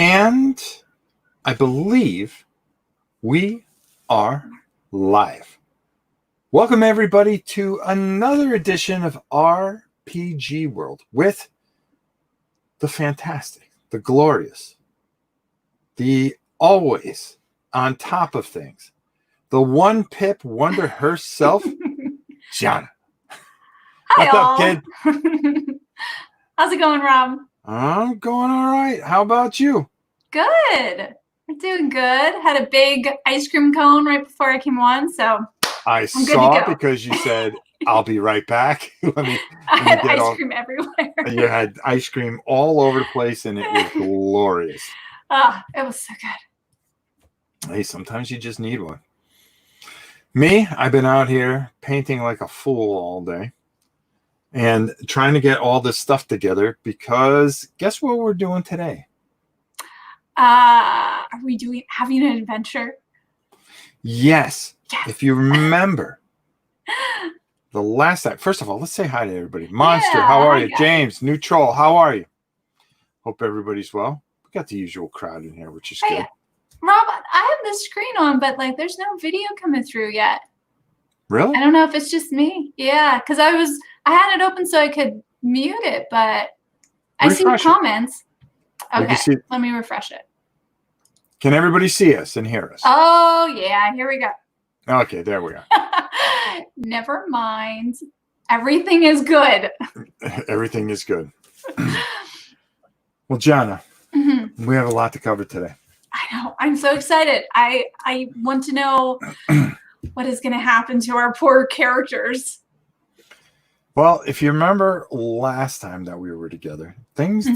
And I believe we are live. Welcome everybody to another edition of RPG World with the fantastic, the glorious, the always on top of things, the one pip wonder herself, Jona. Hi, What's all. up, kid? How's it going, Rob? I'm going all right. How about you? Good. I'm doing good. Had a big ice cream cone right before I came on, so I saw because you said, I'll be right back. I had ice cream everywhere. You had ice cream all over the place, and it was glorious. It was so good. Hey, sometimes you just need one. Me, I've been out here painting like a fool all day and trying to get all this stuff together because guess what we're doing today? Are we having an adventure? Yes. If you remember the last time, first of all, let's say hi to everybody. Monster, how are you? Guys. James, New Troll, how are you? Hope everybody's well. We got the usual crowd in here, which is good. Rob, I have the screen on, but like there's no video coming through yet. Really? I don't know if it's just me. Yeah, because I had it open so I could mute it, but I see comments. Okay, let me refresh it. Can everybody see us and hear us? Oh, yeah, here we go. Okay, there we are. Never mind. Everything is good. Everything is good. Well, Jona, we have a lot to cover today. I know. I'm so excited. I want to know what is going to happen to our poor characters. Well, if you remember last time that we were together, things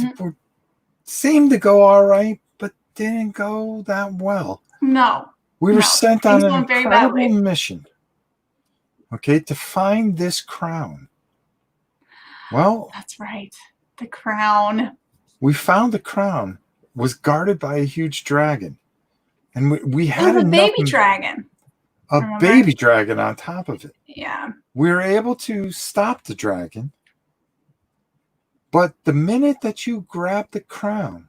seemed to go all right, but didn't go that well. No. We were sent on an incredible mission, okay, to find this crown. Well, that's right. The crown. We found the crown was guarded by a huge dragon. And we had a baby dragon. A baby dragon on top of it. Yeah. We were able to stop the dragon. But the minute that you grabbed the crown,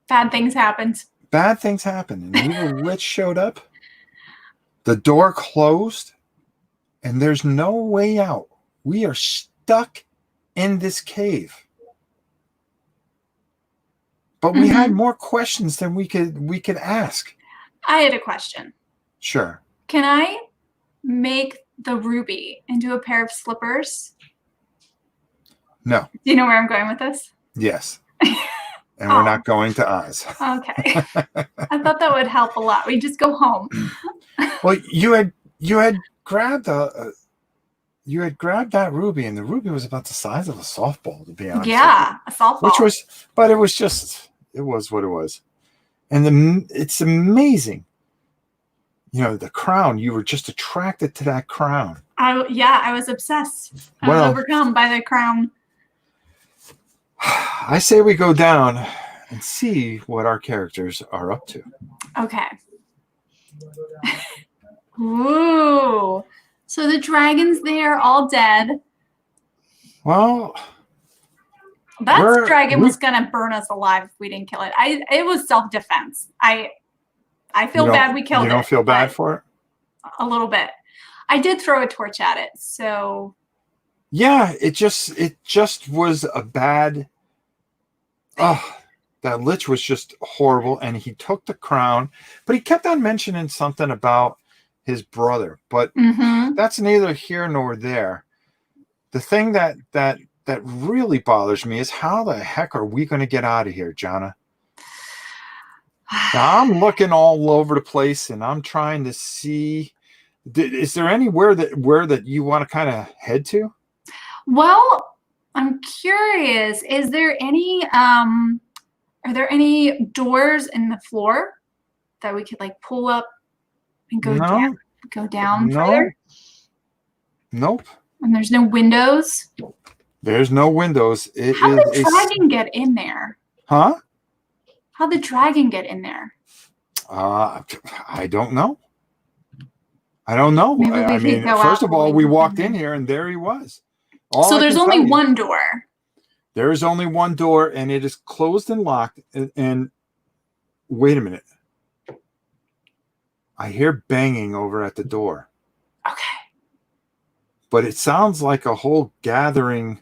bad things happened. Bad things happened. And evil witch showed up. The door closed. And there's no way out. We are stuck in this cave. But we had more questions than we could ask. I had a question. Sure. Can I make the ruby into a pair of slippers? No. Do you know where I'm going with this? Yes. And we're not going to Oz. Okay. I thought that would help a lot. We just go home. Well, you had grabbed that ruby, and the ruby was about the size of a softball, to be honest. Yeah, a softball. It was what it was. And it's amazing. You know, the crown, you were just attracted to that crown. I was obsessed. I was overcome by the crown. I say we go down and see what our characters are up to. Okay. Ooh. So the dragon's there, all dead. Well, that dragon was gonna burn us alive if we didn't kill it. It was self-defense. I feel bad we killed it. You don't feel bad for it? A little bit. I did throw a torch at it, so yeah, it just was a bad. Oh, that lich was just horrible, and he took the crown, but he kept on mentioning something about his brother, but that's neither here nor there. The thing that really bothers me is how the heck are we going to get out of here, Jona? Now, I'm looking all over the place, and I'm trying to see. Is there anywhere that you want to kind of head to? Well, I'm curious. Is there any? Are there any doors in the floor that we could like pull up and go down? Go down further? Nope. And there's no windows. There's no windows. How did the dragon get in there? Huh? How'd the dragon get in there? I don't know. I don't know. I mean, first of all, we walked in here and there he was. So there's only one door. There is only one door, and it is closed and locked. And wait a minute. I hear banging over at the door. Okay. But it sounds like a whole gathering.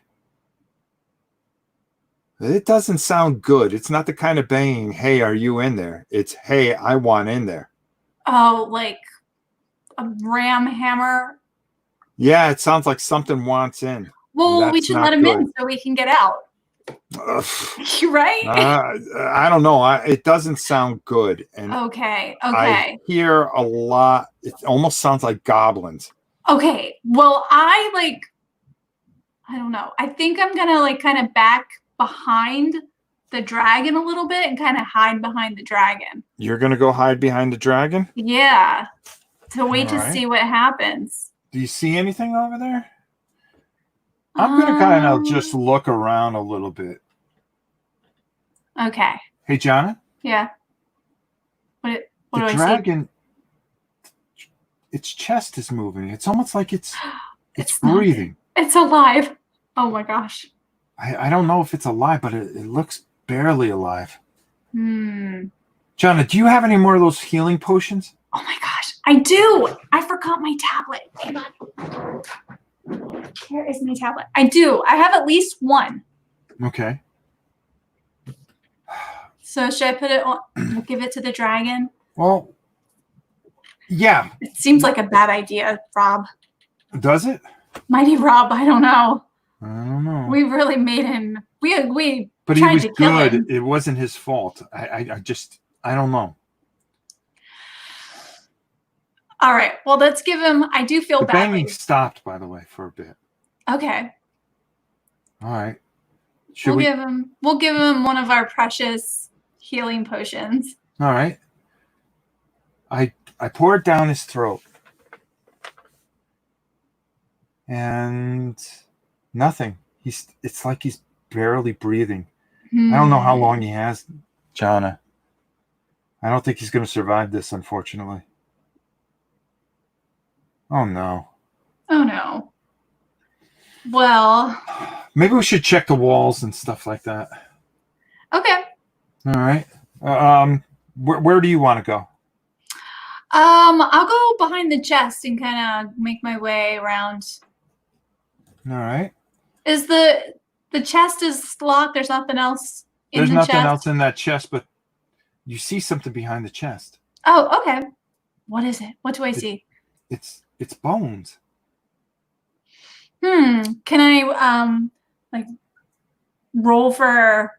It doesn't sound good. It's not the kind of banging, hey, are you in there? It's, hey, I want in there. Oh, like a ram hammer. Yeah, it sounds like something wants in. Well, we That's should let not him good. in so we can get out. Ugh. Right? I don't know. It doesn't sound good. And Okay. I Okay. hear a lot. It almost sounds like goblins. Okay. Well, I don't know. I think I'm gonna like kind of back behind the dragon a little bit and kind of hide behind the dragon. You're going to go hide behind the dragon? Yeah. To wait All to right. see what happens. Do you see anything over there? I'm going to kind of just look around a little bit. Okay. Hey, Jona? Yeah. What The do I see? dragon, its chest is moving. It's almost like it's It's breathing. It's alive. Oh my gosh. I don't know if it's alive, but it looks barely alive. Hmm. Jona, do you have any more of those healing potions? Oh my gosh. I do. I forgot my tablet. Hang on. Here is my tablet. I do. I have at least one. Okay. So should I put it on? We'll give it to the dragon. Well, yeah. It seems like a bad idea, Rob. Does it? Mighty Rob, I don't know. I don't know. We really made him. We But he tried was to kill good. him. It wasn't his fault. I don't know. All right. Well, let's give him. I do feel The badly. banging stopped, by the way, for a bit. Okay. All right. We'll give him one of our precious healing potions. All right. I pour it down his throat. And nothing. It's like he's barely breathing. I don't know how long he has, Jona. I don't think he's going to survive this, unfortunately. Oh, no. Oh, no. Well. Maybe we should check the walls and stuff like that. Okay. All right. Where do you want to go? I'll go behind the chest and kind of make my way around. All right. Is the chest is locked? There's nothing else in There's the nothing chest? else in that chest, but you see something behind the chest. Oh, okay. What is it? What do I see? It's bones. Can I like roll for?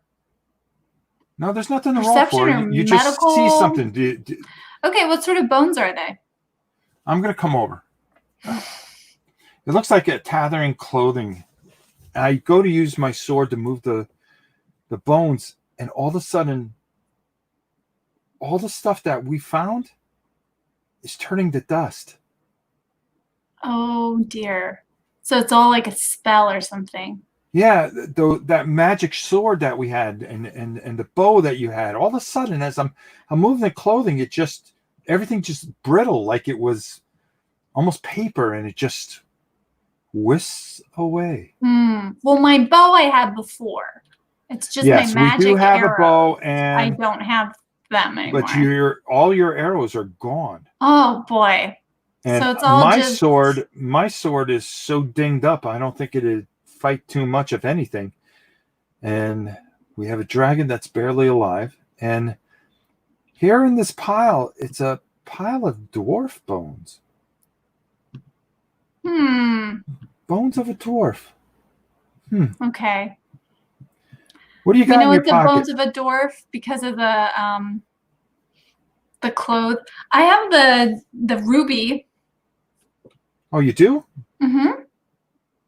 No, there's nothing to roll Perception for. or You just medical? see something. Okay, what sort of bones are they? I'm going to come over. It looks like a tethering clothing. I go to use my sword to move the bones, and all of a sudden, all the stuff that we found is turning to dust. Oh dear. So it's all like a spell or something. Yeah, that magic sword that we had and the bow that you had, all of a sudden, as I'm moving the clothing, everything just brittle, like it was almost paper, and it just whisks away. Well, my bow I had before. It's just my magic we do have arrows. a bow, I and don't have them anymore. but all your arrows are gone. Oh boy. And so it's all my sword is so dinged up, I don't think it'd fight too much of anything. And we have a dragon that's barely alive. And here in this pile, it's a pile of dwarf bones. Bones of a dwarf. Okay. What do you got in your it's pocket? the bones of a dwarf because of the clothes. I have the ruby. Oh, you do? Mm-hmm.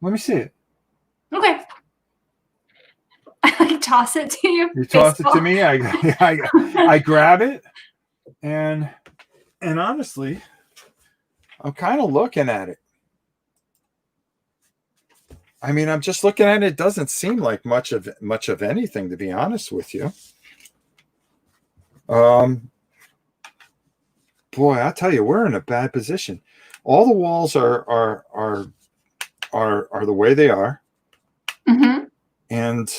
Let me see it. Okay. I toss it to you. You toss it to me. I grab it, and honestly, I'm kind of looking at it. I mean, I'm just looking at it. It doesn't seem like much of anything, to be honest with you. Boy, I tell you, we're in a bad position. All the walls are the way they are, Mm-hmm. and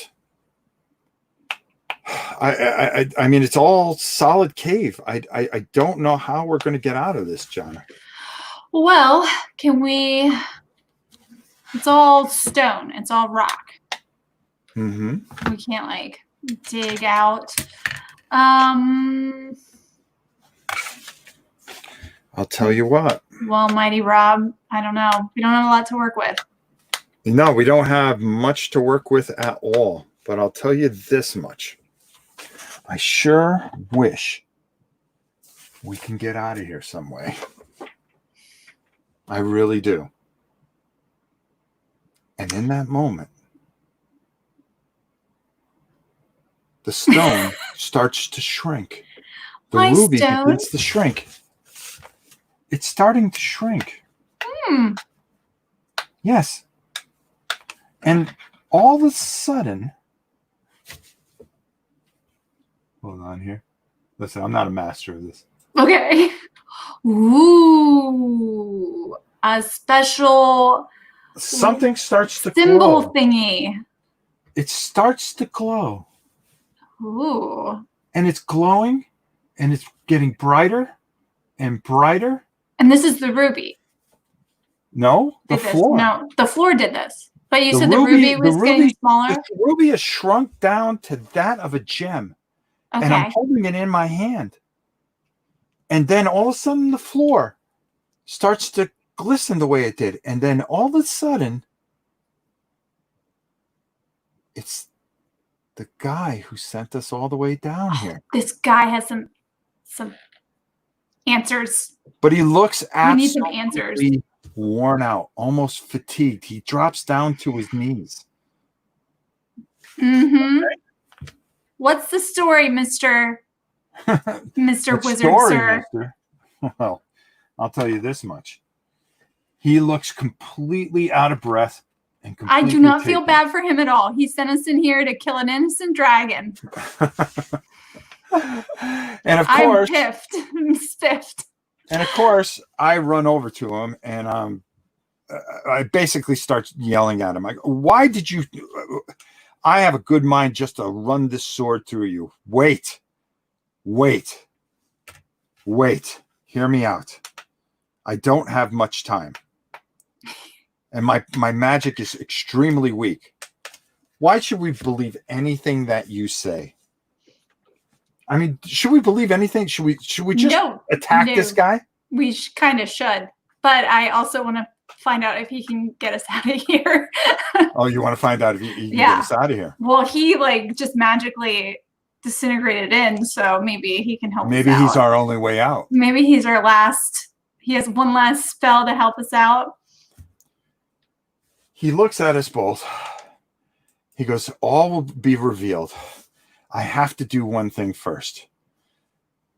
I mean, it's all solid cave. I don't know how we're going to get out of this, Jona. Well, can we? It's all stone. It's all rock. Mm-hmm. We can't like dig out. I'll tell you what. Well, Mighty Rob, I don't know. We don't have a lot to work with. No, we don't have much to work with at all. But I'll tell you this much. I sure wish we can get out of here some way. I really do. And in that moment, the stone starts to shrink. The My ruby stone? begins to shrink. It's starting to shrink. Yes. And all of a sudden, hold on here. Listen, I'm not a master of this. Okay. Ooh, a special Something starts to symbol glow. thingy. It starts to glow. Ooh. And it's glowing, and it's getting brighter and brighter. And this is the ruby. No, the floor. No, the floor did this. But you said the ruby was getting smaller? The ruby has shrunk down to that of a gem. Okay. And I'm holding it in my hand. And then all of a sudden the floor starts to glisten the way it did. And then all of a sudden, it's the guy who sent us all the way down here. This guy has some answers. But he looks We need some answers. absolutely worn out, almost fatigued. He drops down to his knees. Mm-hmm. Okay. What's the story, Mr. Wizard, story, sir? Mister? Well, I'll tell you this much. He looks completely out of breath. And I do not feel bad for him at all. He sent us in here to kill an innocent dragon. And of course, I'm piffed. I'm stiffed. And of course, I run over to him and I basically start yelling at him. I go, why did you? I have a good mind just to run this sword through you. Wait. Hear me out. I don't have much time. And my magic is extremely weak. Why should we believe anything that you say? I mean, should we believe anything? Should we just attack this guy? We kind of should. But I also want to find out if he can get us out of here. Oh, you want to find out if he can get us out of here? Well, he just magically disintegrated in, so maybe he can help us out. Maybe he's our only way out. Maybe he's our last. He has one last spell to help us out. He looks at us both. He goes, all will be revealed. I have to do one thing first.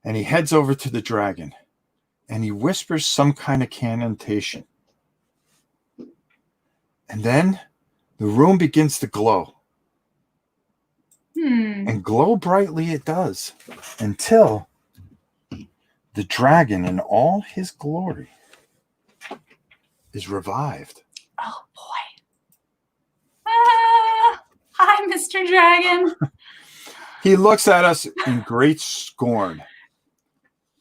And he heads over to the dragon and he whispers some kind of incantation. And then the room begins to glow. And glow brightly it does until the dragon in all his glory is revived. Oh boy. Hi, Mr. Dragon. He looks at us in great scorn.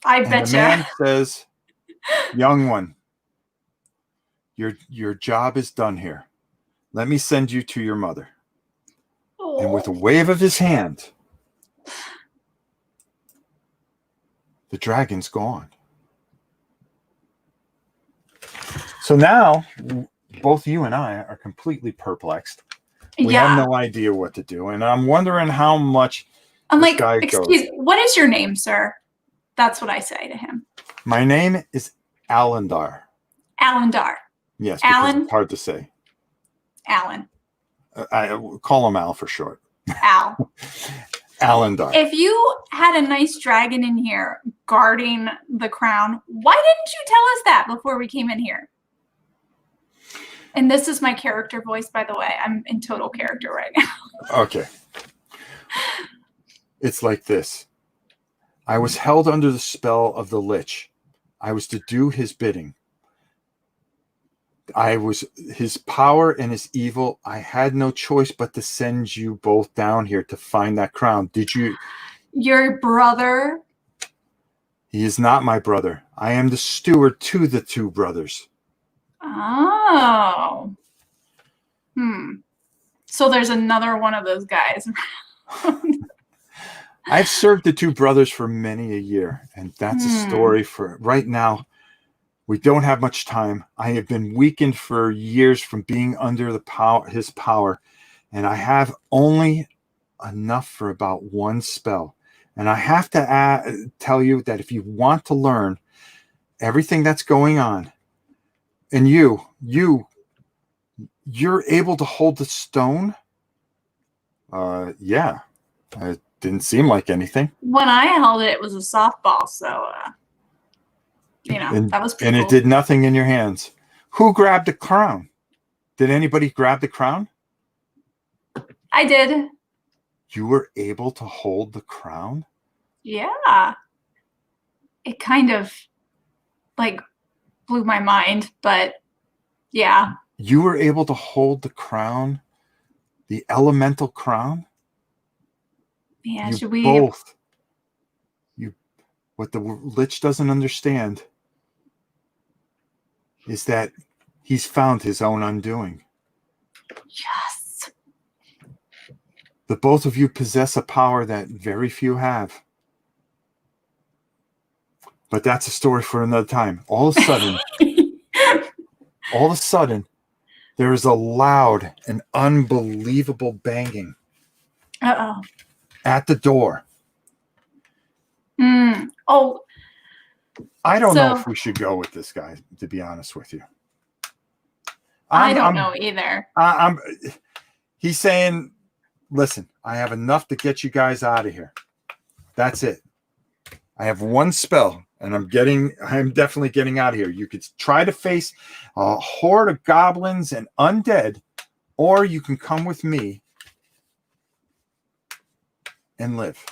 I bet the man says, young one, your job is done here. Let me send you to your mother. Oh. And with a wave of his hand, the dragon's gone. So now, both you and I are completely perplexed. We have no idea what to do. And I'm wondering how much this guy goes. What is your name, sir? That's what I say to him. My name is Alendar. Alendar. Yes, because it's hard to say. Alan. I call him Al for short. Al. Alendar. If you had a nice dragon in here guarding the crown, why didn't you tell us that before we came in here? And this is my character voice, by the way. I'm in total character right now. Okay. It's like this. I was held under the spell of the Lich. I was to do his bidding. I was his power and his evil. I had no choice but to send you both down here to find that crown. Did you? Your brother? He is not my brother. I am the steward to the two brothers. Oh. So there's another one of those guys. I've served the two brothers for many a year, and that's a story for right now. We don't have much time. I have been weakened for years from being under his power, and I have only enough for about one spell. And I have to tell you that if you want to learn everything that's going on, and you're able to hold the stone. Yeah, it didn't seem like anything. When I held it, it was a softball, so that was pretty cool. And it did nothing in your hands. Who grabbed the crown? Did anybody grab the crown? I did. You were able to hold the crown? Yeah. It kind of like blew my mind, but yeah. You were able to hold the crown, the elemental crown? Yeah, you should we both? What the Lich doesn't understand is that he's found his own undoing. Yes. The both of you possess a power that very few have. But that's a story for another time. All of a sudden, there is a loud and unbelievable banging at the door. Oh. I don't know if we should go with this guy, to be honest with you. I don't know either. He's saying, listen, I have enough to get you guys out of here. That's it. I have one spell, and I'm definitely getting out of here. You could try to face a horde of goblins and undead, or you can come with me and live.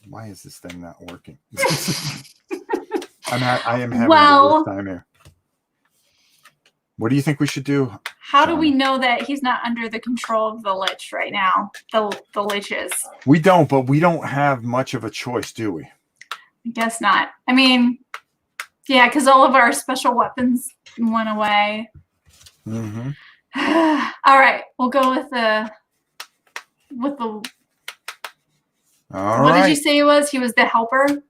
Why is this thing not working? I am having a worse time here. What do you think we should do? How do we know that he's not under the control of the Lich right now? The Liches. We don't, but we don't have much of a choice, do we? I guess not. I mean, yeah, because all of our special weapons went away. Mm-hmm. All right, we'll go with the. What did you say he was? He was the helper?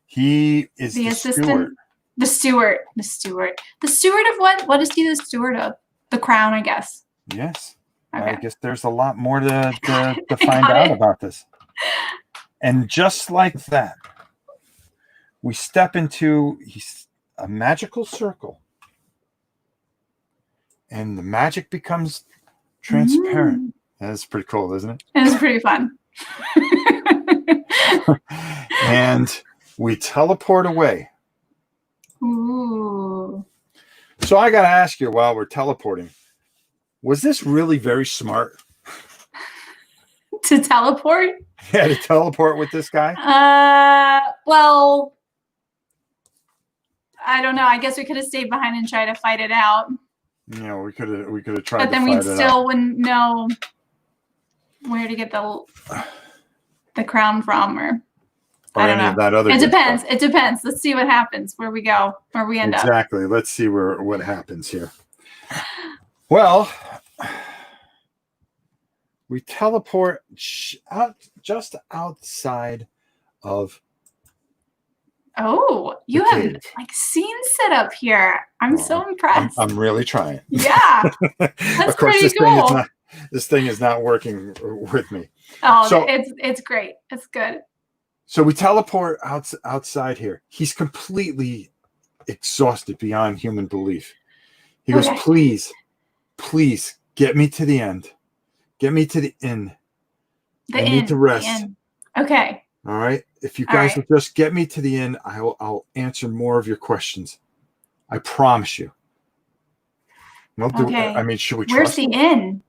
He is the assistant? The steward. The steward. The steward of what? What is he the steward of? The crown, I guess. Yes. Okay. I guess there's a lot more to find out about this. And just like that, we step into a magical circle. And the magic becomes transparent. That's pretty cool, isn't it? It's pretty fun. And we teleport away. Ooh. So I got to ask you while we're teleporting, was this really very smart? To teleport? Yeah, to teleport with this guy? Well, I don't know. I guess we could have stayed behind and tried to fight it out. Yeah, we could have tried. But then we still wouldn't know where to get the crown from, or I don't know. That other it depends. Stuff. It depends. Let's see what happens. Where we go. Where we end up. Exactly. Let's see what happens here. Well, we teleport just outside of. Oh, you have like scenes set up here. I'm so impressed. I'm really trying. Yeah, that's of course, pretty cool. This thing is not working with me. Oh, so, it's great. It's good. So we teleport outside here. He's completely exhausted beyond human belief. He goes, please get me to the end. Get me to the inn. I need to rest. Okay. All right. If you guys will just get me to the inn, I'll answer more of your questions. I promise you. I mean, should we trust Where's the inn?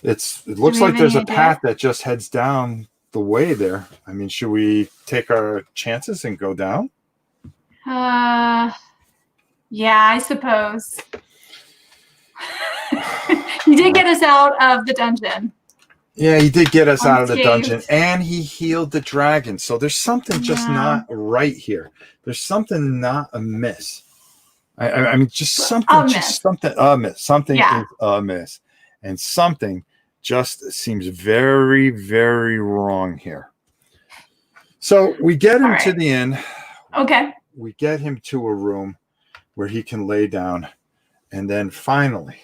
It looks like there's a path that just heads down the way there. I mean, should we take our chances and go down? Yeah, I suppose. He did get us out of the dungeon. Yeah, he did get us out of the dungeon, Unscathed. and he healed the dragon. So there's something just Yeah. not right here. There's something not amiss. I mean, just Amiss. something amiss. Something Yeah. is amiss, and something just seems very, very wrong here. So we get him to the inn. Okay. We get him to a room where he can lay down, and then finally,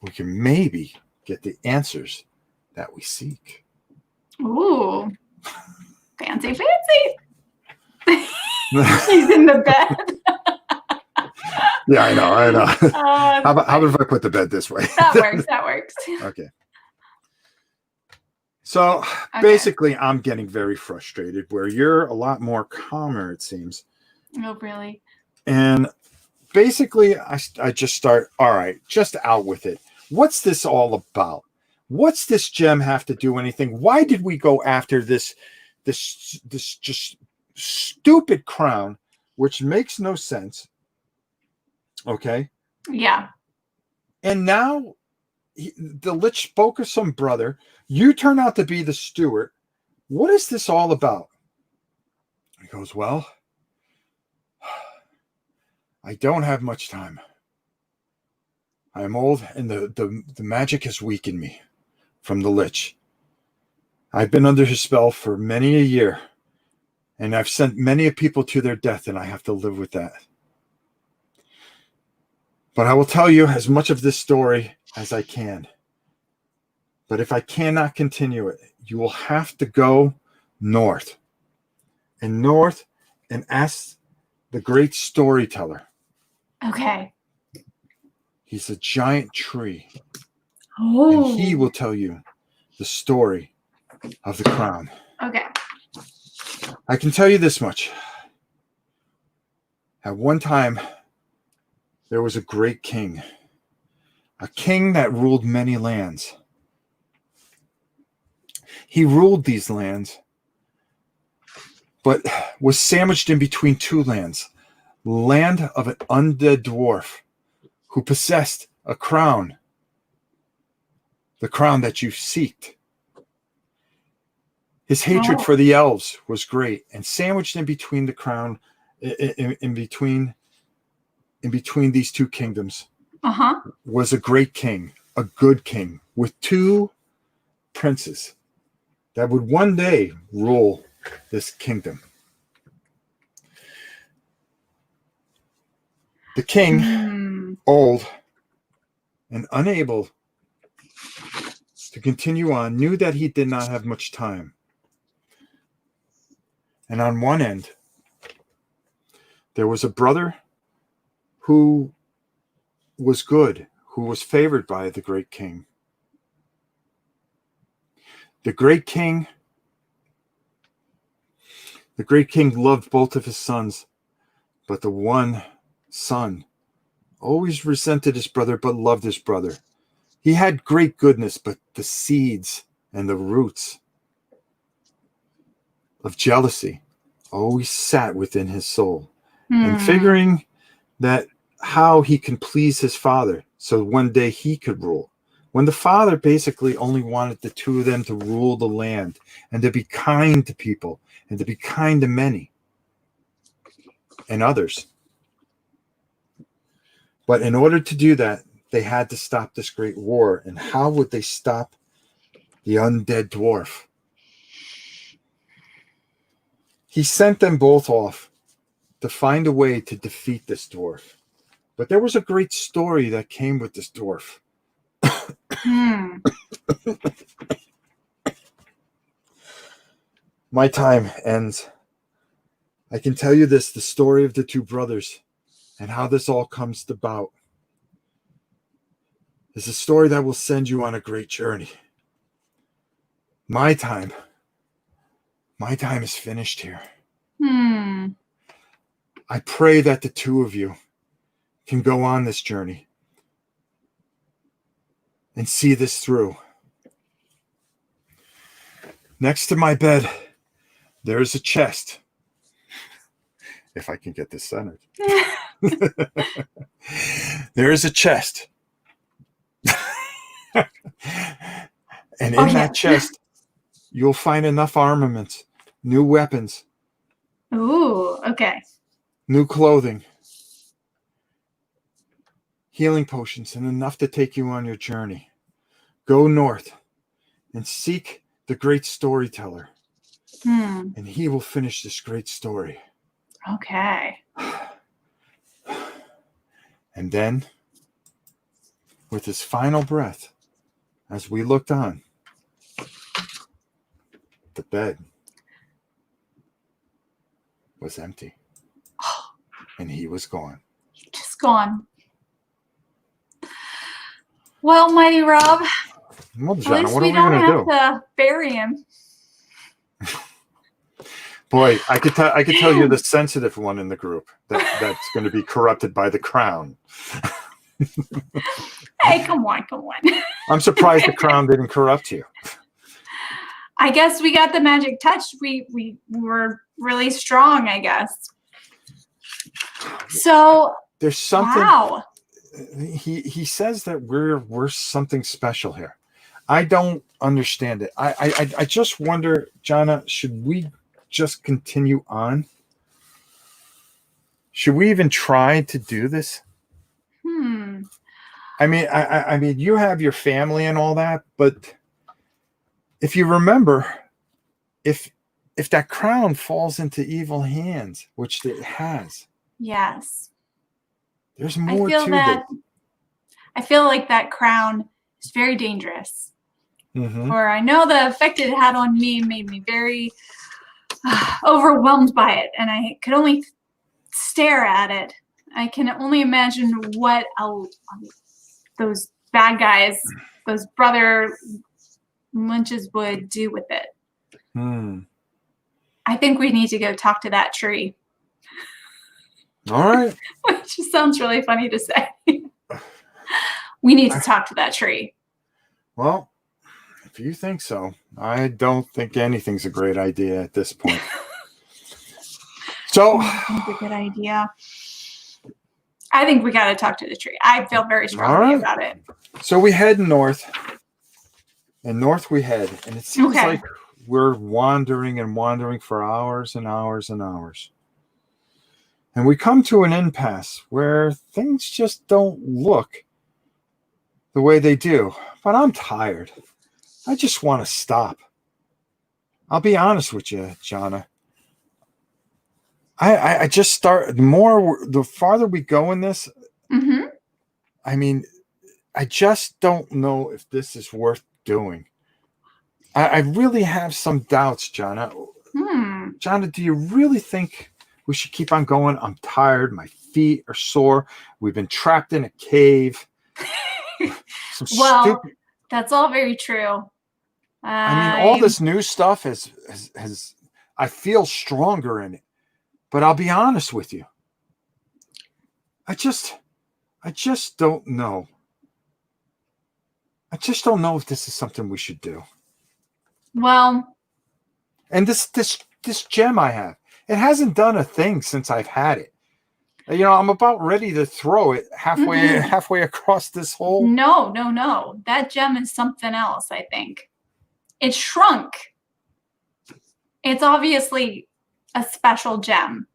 we can maybe get the answers that we seek. Ooh. Fancy. He's in the bed. Yeah, I know. How about if I put the bed this way? That works. Okay. So basically, I'm getting very frustrated where you're a lot more calmer, it seems. Oh, really? And basically, I just start, all right, just out with it. What's this all about? What's this gem have to do anything? Why did we go after this just stupid crown, which makes no sense? Okay. Yeah. And now the lich spoke of some brother. You turn out to be the steward. What is this all about? He goes, well, I don't have much time. I am old, and the magic has weakened me from the lich. I've been under his spell for many a year, and I've sent many a people to their death, and I have to live with that. But I will tell you as much of this story as I can. But if I cannot continue it, you will have to go north and ask the great storyteller. Okay. He's a giant tree. Oh. And he will tell you the story of the crown. Okay. I can tell you this much. At one time, there was a great king. A king that ruled many lands. He ruled these lands, but was sandwiched in between two lands. Land of an undead dwarf who possessed a crown. The crown that you seeked. His hatred for the elves was great, and sandwiched in between the crown, in between these two kingdoms, was a great king, a good king, with two princes that would one day rule this kingdom. The king, old and unable to continue on, knew that he did not have much time. And on one end, there was a brother who was good, who was favored by the great king. The great king loved both of his sons, but the one son always resented his brother, but loved his brother. He had great goodness, but the seeds and the roots of jealousy always sat within his soul. And figuring that how he can please his father so one day he could rule. When the father basically only wanted the two of them to rule the land and to be kind to people and to be kind to many and others. But in order to do that, they had to stop this great war. And how would they stop the undead dwarf? He sent them both off to find a way to defeat this dwarf. But there was a great story that came with this dwarf. My time ends. I can tell you this, the story of the two brothers and how this all comes about is a story that will send you on a great journey. My time is finished here. I pray that the two of you can go on this journey and see this through. Next to my bed, there is a chest if I can get this centered. There is a chest. And in that chest, you'll find enough armaments, new weapons, Ooh, okay. new clothing, healing potions, and enough to take you on your journey. Go north and seek the great storyteller, and he will finish this great story. Okay. And then, with his final breath, as we looked on, the bed was empty. And he was gone. Just gone. Well, Mighty Rob, Well, at Jona, least what are we we don't going to have do? to bury him. Boy, I could tell you're the sensitive one in the group that's going to be corrupted by the crown. Hey, come on. I'm surprised the crown didn't corrupt you. I guess we got the magic touch. We were really strong, I guess. So there's something. Wow. He says that we're something special here. I don't understand it. I just wonder, Jona, should we just continue on? Should we even try to do this? I mean, I mean, you have your family and all that, but if you remember, if that crown falls into evil hands, which it has, Yes. there's more to it. I feel like that crown is very dangerous. Mm-hmm. Or I know the effect it had on me made me very overwhelmed by it, and I could only stare at it. I can only imagine what those bad guys, those brother Lynches would do with it. I think we need to go talk to that tree. All right. Which sounds really funny to say. We need to talk to that tree. Well, if you think so, I don't think anything's a great idea at this point. So, that's a good idea. I think we got to talk to the tree. I feel very strongly about it. So we head north, and north we head, and it seems like we're wandering and wandering for hours and hours and hours. And we come to an impasse where things just don't look the way they do. But I'm tired. I just want to stop. I'll be honest with you, Jona. I just start, the farther we go in this, I mean, I just don't know if this is worth doing. I really have some doubts, Jona. Jona, do you really think we should keep on going? I'm tired. My feet are sore. We've been trapped in a cave. Well, that's all very true. I mean, all this new stuff has I feel stronger in it. But I'll be honest with you. I just don't know. I just don't know if this is something we should do. Well, and this gem I have, it hasn't done a thing since I've had it. You know, I'm about ready to throw it halfway across this hole. No. That gem is something else, I think. It shrunk. It's obviously a special gem.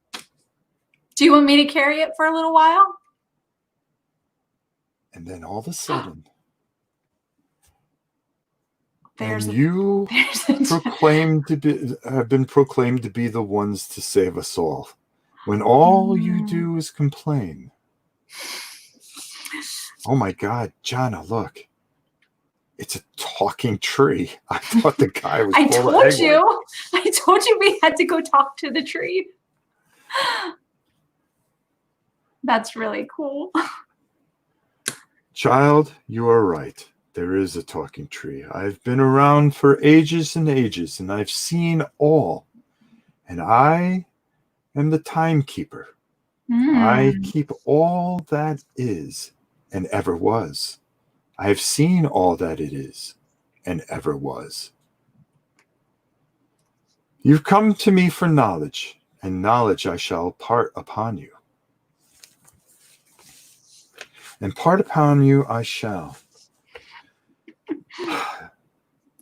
Do you want me to carry it for a little while? And then all of a sudden, have been proclaimed to be the ones to save us all. When all you do is complain. Oh my God, Jona, look. It's a talking tree. I thought the guy was full of egg. I told you we had to go talk to the tree. That's really cool. Child, you are right. There is a talking tree. I've been around for ages and ages, and I've seen all. And I am the timekeeper. I keep all that is and ever was. I have seen all that it is and ever was. You've come to me for knowledge, and knowledge I shall part upon you. And part upon you I shall.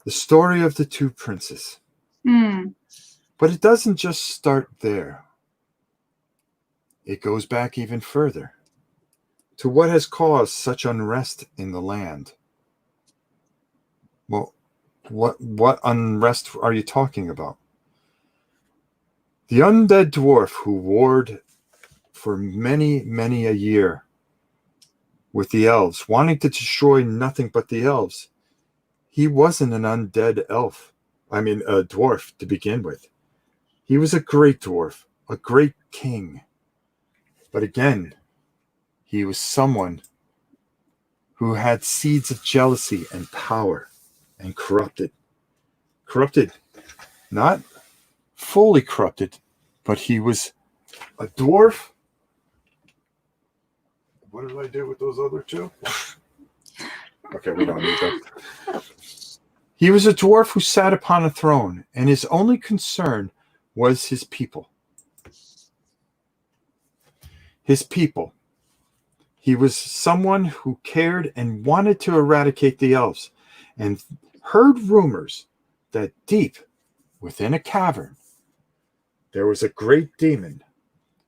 The story of the two princes. Mm. But it doesn't just start there. It goes back even further to what has caused such unrest in the land. Well, what unrest are you talking about? The undead dwarf who warred for many, many a year with the elves, wanting to destroy nothing but the elves. He wasn't an undead elf. I mean, a dwarf to begin with. He was a great dwarf, a great king. But again, he was someone who had seeds of jealousy and power and corrupted. Corrupted, not fully corrupted, but he was a dwarf. What did I do with those other two? Okay, we don't need them. He was a dwarf who sat upon a throne, and his only concern was his people. His people. He was someone who cared and wanted to eradicate the elves, and heard rumors that deep within a cavern there was a great demon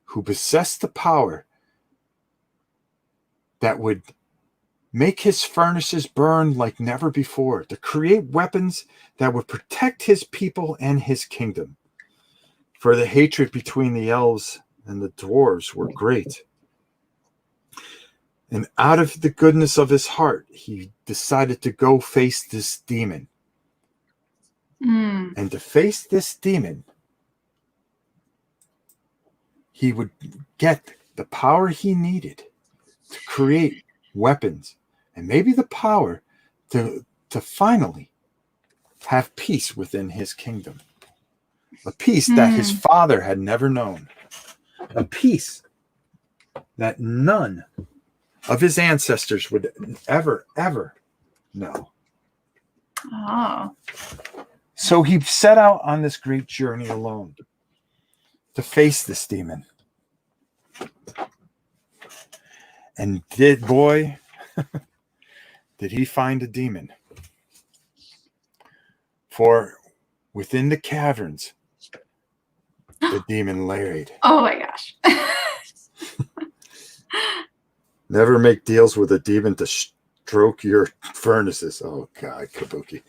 who possessed the power that would make his furnaces burn like never before, to create weapons that would protect his people and his kingdom. For the hatred between the elves and the dwarves were great. And out of the goodness of his heart, he decided to go face this demon. Mm. And to face this demon, he would get the power he needed to create weapons, and maybe the power to finally have peace within his kingdom. A peace that his father had never known. A peace that none of his ancestors would ever know. Oh. So he set out on this great journey alone to face this demon. And did he find a demon. For within the caverns, the demon laid. Oh my gosh. Never make deals with a demon to stroke your furnaces. Oh, God, Kabuki.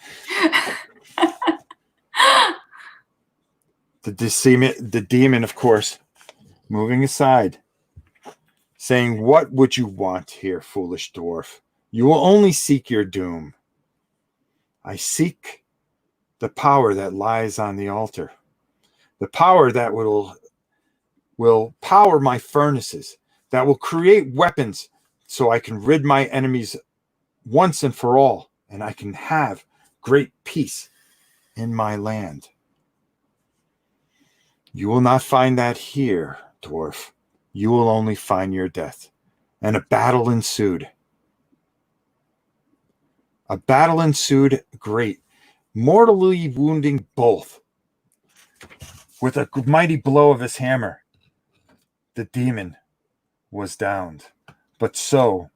The demon, of course, moving aside, saying, "What would you want here, foolish dwarf? You will only seek your doom. I seek the power that lies on the altar, the power that will power my furnaces, that will create weapons so I can rid my enemies once and for all, and I can have great peace in my land. You will not find that here, dwarf. You will only find your death." And a battle ensued. A battle ensued, great, mortally wounding both. With a mighty blow of his hammer, the demon was downed, but so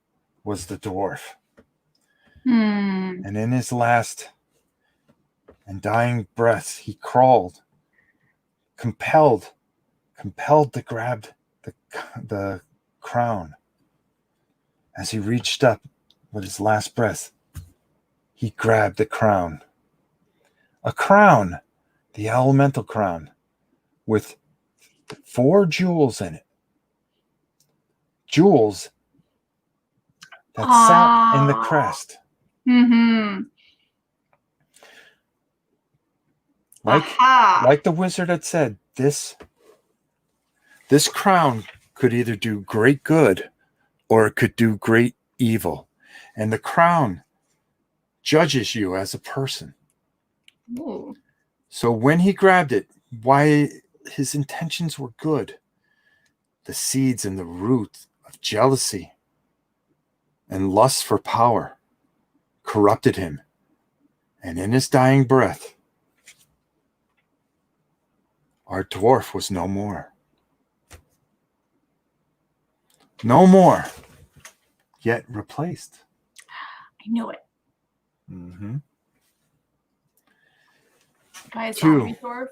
was the dwarf. And in his last and dying breaths, he crawled, compelled to grab the crown. As he reached up with his last breath, he grabbed the crown. A crown, the elemental crown, with 4 jewels in it. Jewels that sat in the crest. Mm-hmm. Like the wizard had said, this crown could either do great good or it could do great evil. And the crown judges you as a person. Ooh. So when he grabbed it, why his intentions were good. The seeds and the root of jealousy and lust for power corrupted him. And in his dying breath, our dwarf was no more. No more, yet replaced. I knew it. Mm-hmm. By a To zombie dwarf.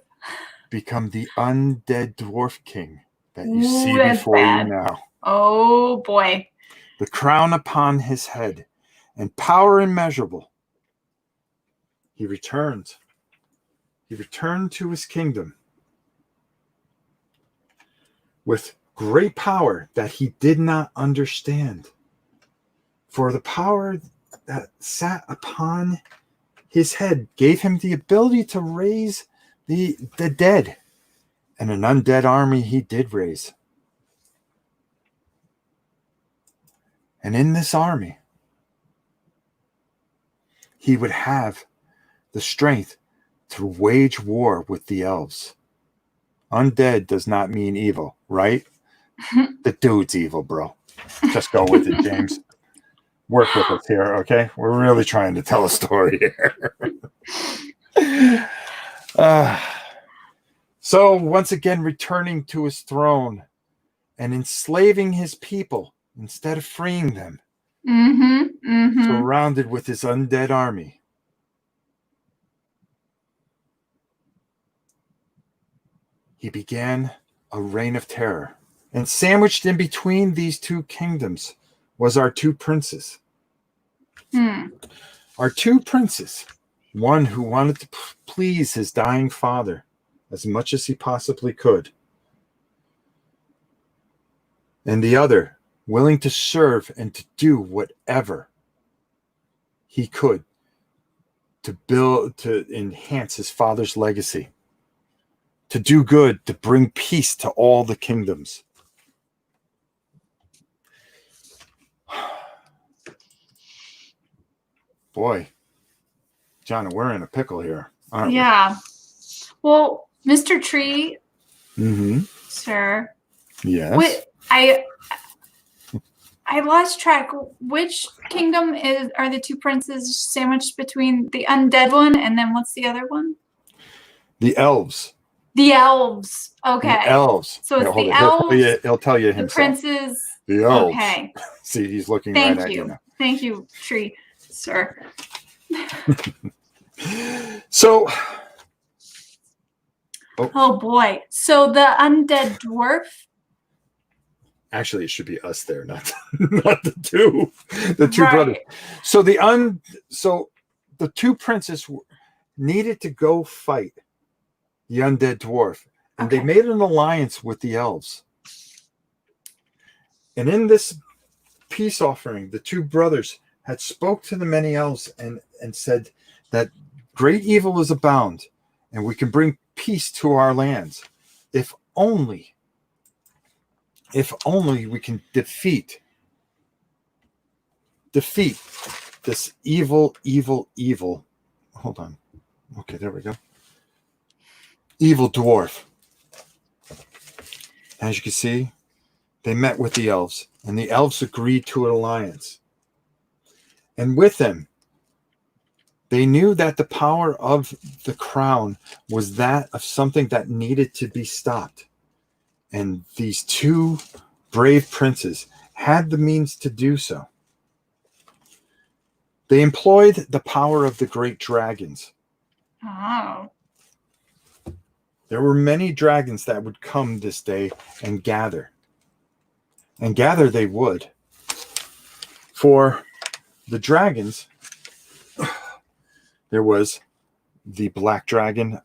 become the undead dwarf king that you Ooh, see that's before you bad. now. Oh boy. The crown upon his head and power immeasurable. He returned. He returned to his kingdom with great power that he did not understand. For the power that sat upon his head gave him the ability to raise the dead. And an undead army he did raise. And in this army, he would have the strength to wage war with the elves. Undead does not mean evil, right? The dude's evil, bro. Just go with it, James. Work with us here, okay? We're really trying to tell a story here. So, once again, returning to his throne and enslaving his people instead of freeing them, surrounded with his undead army. He began a reign of terror. And sandwiched in between these two kingdoms was our two princes. Our two princes, one who wanted to please his dying father as much as he possibly could, and the other willing to serve and to do whatever he could to build, to enhance his father's legacy, to do good, to bring peace to all the kingdoms. Boy, Jona, we're in a pickle here, aren't we? Yeah. Well, Mr. Tree, Mm-hmm. sir. Yes. I lost track. Which kingdom are the two princes sandwiched between? The undead one, and then what's the other one? The elves. The elves. Okay. The elves. So it's the elves. He'll tell you himself. The princes. The elves. Okay. See, he's looking right at you now. Thank you, Tree, sir. So. Oh boy. So the undead dwarf. Actually, it should be us there, not the two brothers. So the two princes needed to go fight the undead dwarf, and they made an alliance with the elves. And in this peace offering, the two brothers had spoke to the many elves and said that great evil is abound, and we can bring peace to our lands if only we can defeat this evil. Hold on. Okay, there we go. Evil dwarf. As you can see, they met with the elves, and the elves agreed to an alliance. And with them, they knew that the power of the crown was that of something that needed to be stopped. And these two brave princes had the means to do so. They employed the power of the great dragons. Oh. There were many dragons that would come this day and gather. And gather they would. For the dragons, there was the black dragon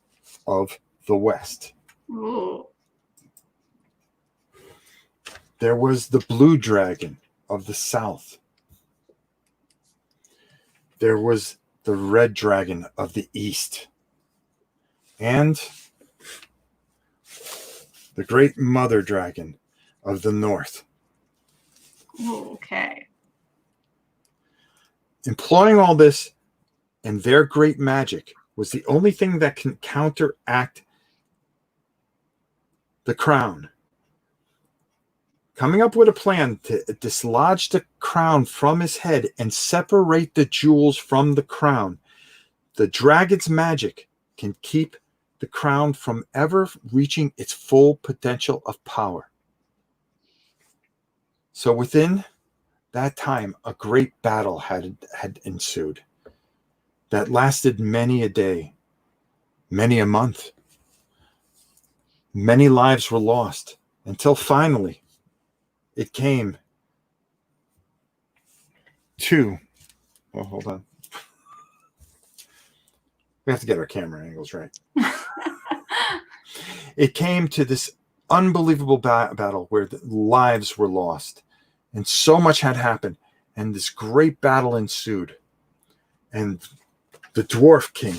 of the west. Ooh. There was the blue dragon of the south. There was the red dragon of the east. And the great mother dragon of the north. Ooh, okay. Employing all this and their great magic was the only thing that can counteract the crown. Coming up with a plan to dislodge the crown from his head and separate the jewels from the crown. The dragon's magic can keep the crown from ever reaching its full potential of power. So within that time, a great battle had ensued that lasted many a day, many a month. Many lives were lost until finally it came to, well, hold on. We have to get our camera angles right. It came to this unbelievable battle where the lives were lost and so much had happened, and this great battle ensued, and the dwarf king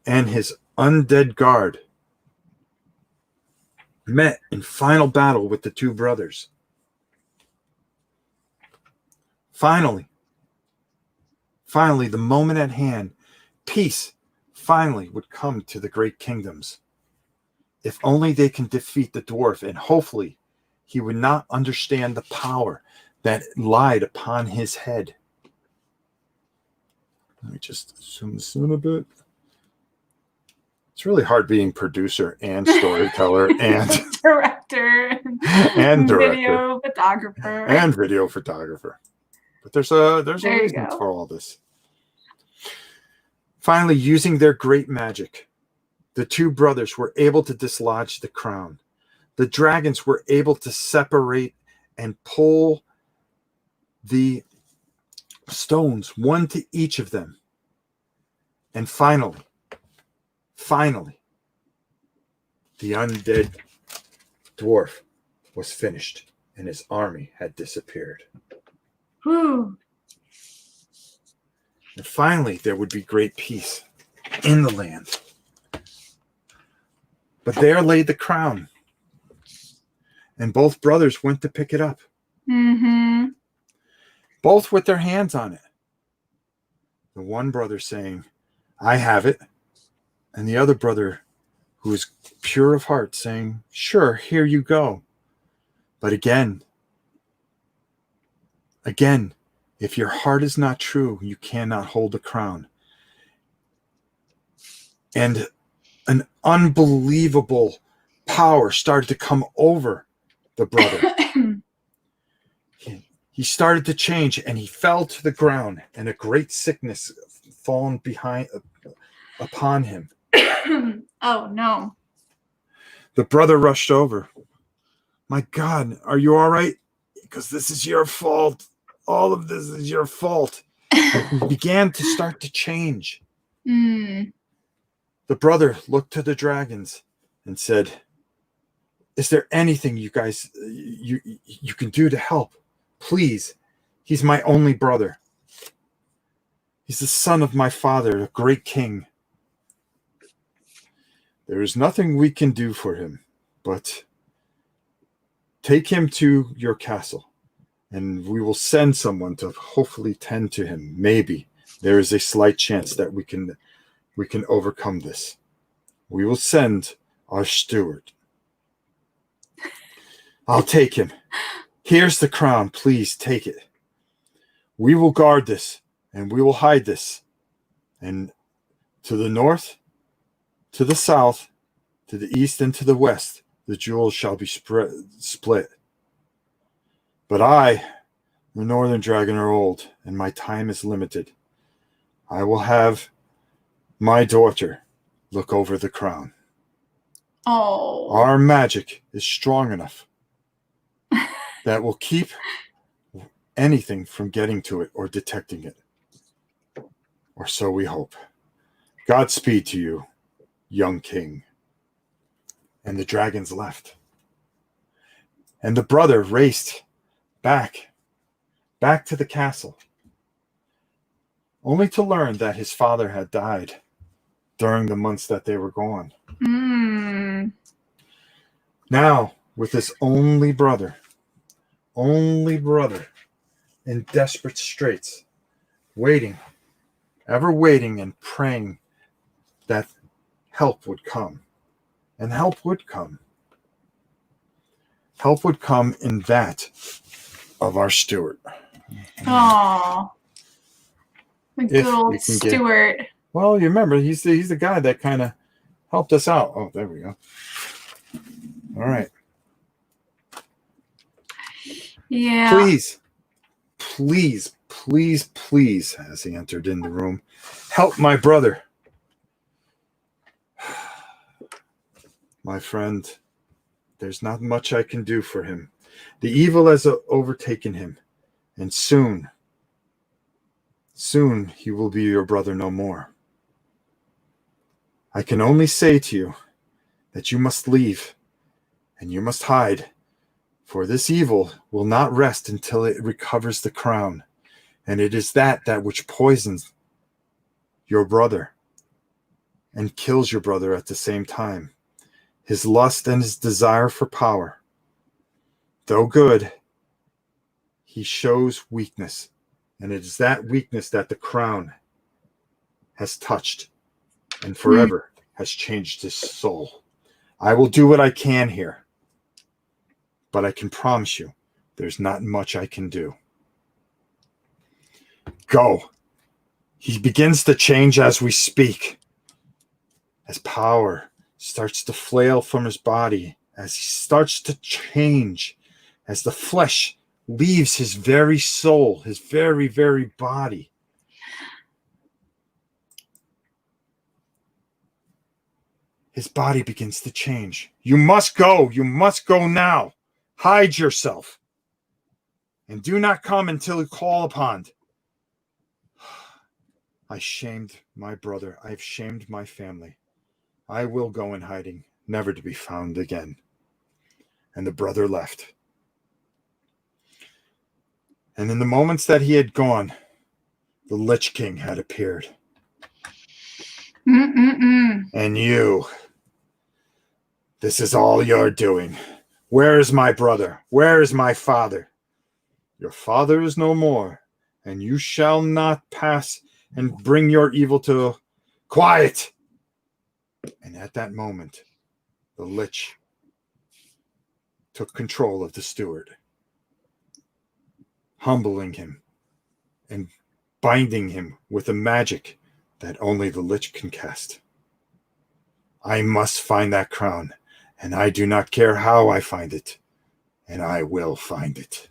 and his undead guard met in final battle with the two brothers. Finally, the moment at hand, peace finally would come to the great kingdoms. If only they can defeat the dwarf, and hopefully he would not understand the power that lied upon his head. Let me just zoom this in a bit. It's really hard being producer and storyteller and director and video photographer and video photographer. But there's a reason for all this. Finally, using their great magic, the two brothers were able to dislodge the crown. The dragons were able to separate and pull the stones, one to each of them. And finally, the undead dwarf was finished and his army had disappeared. Whew. And finally, there would be great peace in the land. But there lay the crown, and both brothers went to pick it up. Mm-hmm. Both with their hands on it. The one brother saying, I have it. And the other brother, who is pure of heart, saying, sure, here you go. But again, if your heart is not true, you cannot hold the crown. And an unbelievable power started to come over the brother. He started to change, and he fell to the ground, and a great sickness fallen upon him. Oh, no. The brother rushed over. My God, are you all right? Because this is your fault. All of this is your fault. He began to start to change. Mm. The brother looked to the dragons and said, is there anything you guys you can do to help? Please. He's my only brother. He's the son of my father, a great king. There is nothing we can do for him, but take him to your castle, and we will send someone to hopefully tend to him. Maybe there is a slight chance that we can overcome this. We will send our steward. I'll take him. Here's the crown. Please take it. We will guard this, and we will hide this. And to the north, to the south, to the east, and to the west, the jewels shall be split. But I, the northern dragon, are old, and my time is limited. I will have my daughter look over the crown. Oh. Our magic is strong enough that will keep anything from getting to it or detecting it. Or so we hope. Godspeed to you, young king. And the dragons left. And the brother raced back to the castle, only to learn that his father had died during the months that they were gone. Mm. Now, with his only brother in desperate straits, ever waiting and praying that help would come. And help would come. Help would come in that of our steward. Aww. The good old steward. Well, you remember, he's the guy that kind of helped us out. Oh, there we go. All right. Yeah. Please, please, please, please, as he entered in the room, help my brother. My friend, there's not much I can do for him. The evil has overtaken him, and soon he will be your brother no more. I can only say to you that you must leave, and you must hide, for this evil will not rest until it recovers the crown, and it is that which poisons your brother and kills your brother at the same time. His lust and his desire for power. Though good, he shows weakness, and it is that weakness that the crown has touched and forever has changed his soul. I will do what I can here, but I can promise you there's not much I can do. Go. He begins to change as we speak, as power starts to flail from his body, as he starts to change, as the flesh leaves his very soul, his very, very body. His body begins to change. You must go. You must go now. Hide yourself. And do not come until you call upon. I shamed my brother. I've shamed my family. I will go in hiding, never to be found again. And the brother left. And in the moments that he had gone, the Lich King had appeared. And you, this is all you're doing. Where is my brother? Where is my father? Your father is no more, and you shall not pass and bring your evil to quiet. And at that moment, the Lich took control of the steward, humbling him and binding him with a magic that only the Lich can cast. I must find that crown, and I do not care how I find it, and I will find it.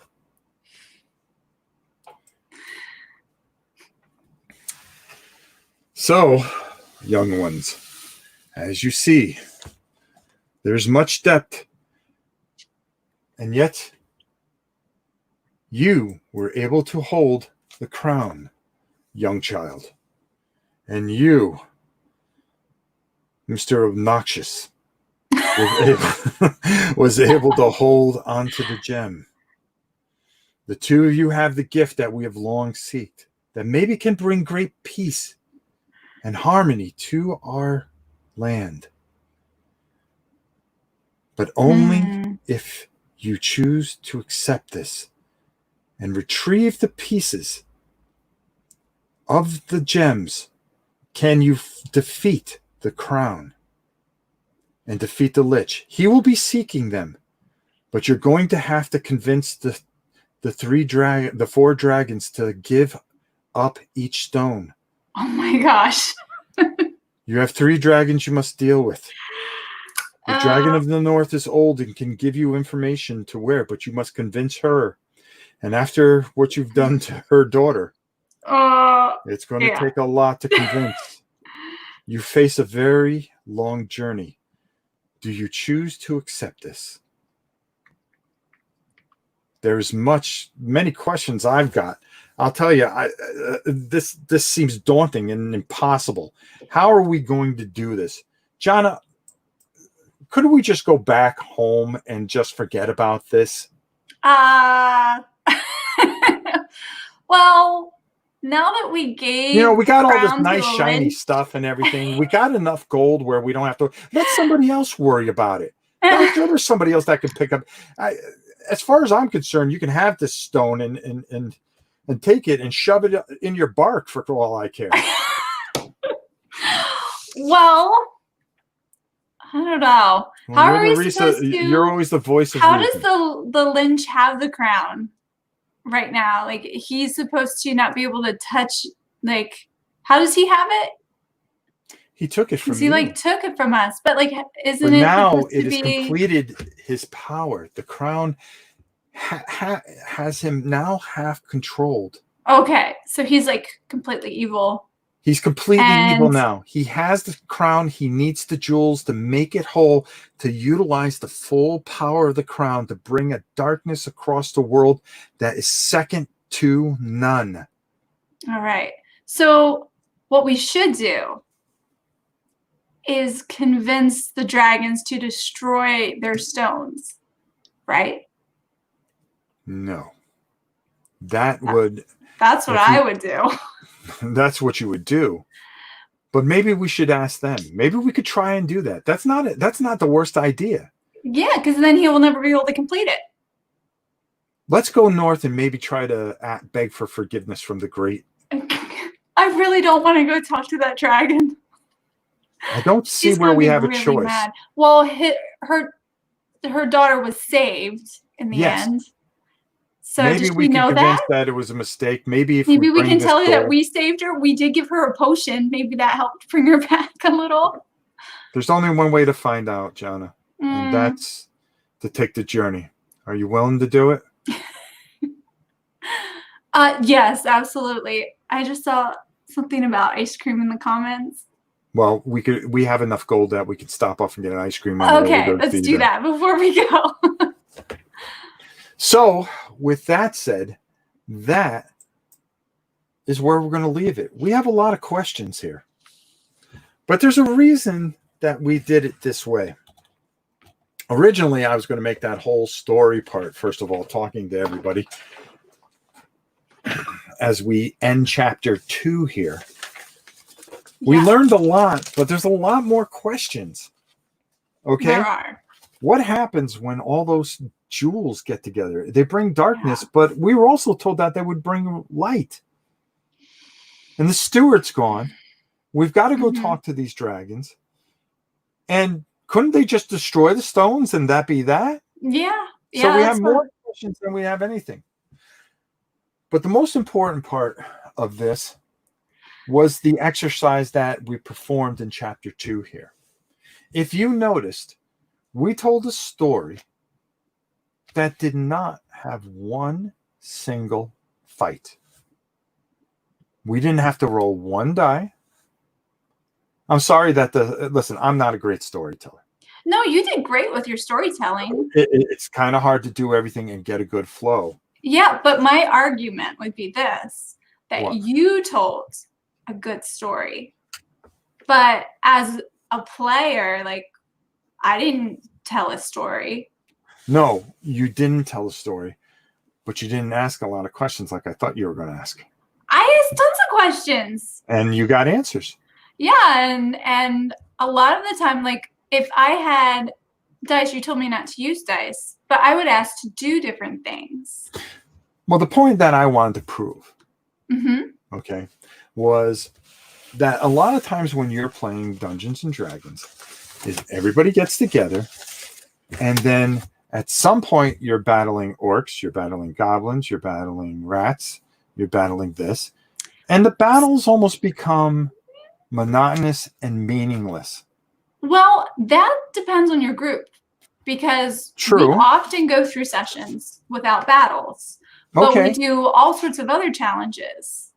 So, young ones, as you see, there's much depth, and yet you were able to hold the crown, young child. And you, Mr. Obnoxious, was able to hold onto the gem. The two of you have the gift that we have long sought, that maybe can bring great peace and harmony to our land. But only if you choose to accept this and retrieve the pieces of the gems can you defeat the crown and defeat the Lich. He will be seeking them, but you're going to have to convince the four dragons to give up each stone. Oh my gosh. You have 3 dragons you must deal with. The dragon of the north is old and can give you information to where, but you must convince her. And after what you've done to her daughter, it's going to take a lot to convince. You face a very long journey. Do you choose to accept this? There's many questions I've got. I'll tell you, this seems daunting and impossible. How are we going to do this? Jona, couldn't we just go back home and just forget about this? Well, now that we gave, we got all this nice shiny stuff and everything. We got enough gold where we don't have to let somebody else worry about it. There's somebody else that can pick up. As far as I'm concerned, you can have this stone and take it and shove it in your bark for all I care. Well, I don't know. How are we supposed to? You're always the voice of reason. How does the Lynch have the crown right now? Like, he's supposed to not be able to touch. Like, how does he have it? He took it from Because he you. took it from us. But But isn't it now supposed it to has be completed his power. The crown has him now half controlled. okay? So he's completely evil. He's completely evil And now. He has the crown. He needs the jewels to make it whole, to utilize the full power of the crown to bring a darkness across the world that is second to none. all right. So what we should do is convince the dragons to destroy their stones, right? No. That would That's what I would do. that's what you would do. But maybe we should ask them. Maybe we could try and do that. That's not the worst idea. Yeah, because then he will never be able to complete it. Let's go north and maybe try to beg for forgiveness from the great. I really don't want to go talk to that dragon. I don't see She's where gonna we be have a really choice. mad. Well, her daughter was saved in the Yes. end. So Maybe does we she can know convince that? that it was a mistake. Maybe if Maybe we bring can this tell her that goal- we saved her. We did give her a potion. Maybe that helped bring her back a little. There's only one way to find out, Jona, and Mm. that's to take the journey. Are you willing to do it? Yes, absolutely. I just saw something about ice cream in the comments. Well, we have enough gold that we could stop off and get an ice cream on the way to Okay, go to let's the do event. that before we go. So, with that said, that is where we're going to leave it. We have a lot of questions here, but there's a reason that we did it this way. Originally, I was going to make that whole story part, first of all, talking to everybody as we end chapter 2 here. We learned a lot, but there's a lot more questions. Okay? There are. What happens when all those jewels get together? They bring darkness, but we were also told that they would bring light. And the steward's gone. We've got to go talk to these dragons. And couldn't they just destroy the stones and that be that? Yeah. So we have more questions than we have anything. But the most important part of this was the exercise that we performed in chapter 2 here. If you noticed, we told a story that did not have one single fight. We didn't have to roll one die. I'm sorry that listen, I'm not a great storyteller. No, you did great with your storytelling. It's kind of hard to do everything and get a good flow. Yeah, but my argument would be this, that What? you told a good story. But as a player, I didn't tell a story. No, you didn't tell a story, but you didn't ask a lot of questions like I thought you were going to ask. I asked tons of questions. And you got answers. Yeah, and a lot of the time, if I had dice, you told me not to use dice, but I would ask to do different things. Well, the point that I wanted to prove, Mm-hmm. okay, was that a lot of times when you're playing Dungeons and Dragons, is everybody gets together, and then at some point you're battling orcs, you're battling goblins, you're battling rats, you're battling this, and the battles almost become monotonous and meaningless. Well, that depends on your group, because we often go through sessions without battles, but we do all sorts of other challenges.